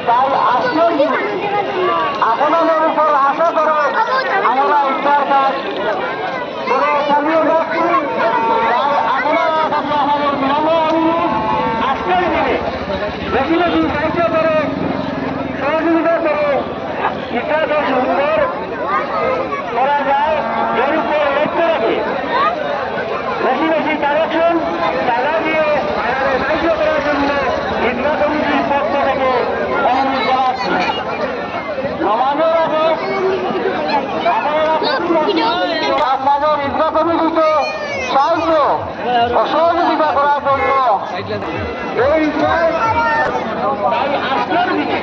তাই আপনাদের উপর আশা করে আমরা ইফতার কাজ করে চালিয়ে যাচ্ছি। তাই আপনারা কাছে আমাদের বিনামূল্যে অনুরোধ, আজকের দিনে বেশি বেশি সাহায্য করে, সহযোগিতা করে ইফতারকে সুন্দর করা যায় এর উপর লক্ষ্য রাখে বেশি বেশি কালেকশন টাকা দিয়ে আমাদের সাহায্য করার জন্য ঈদগাহ কমিটির পক্ষ থেকে অনুরোধ জানাচ্ছি। সমাজের আগে আপনাদের ঈদগাহ কমিটিকে সাহায্য ও সহযোগিতা করার জন্য এই আজকের দিনে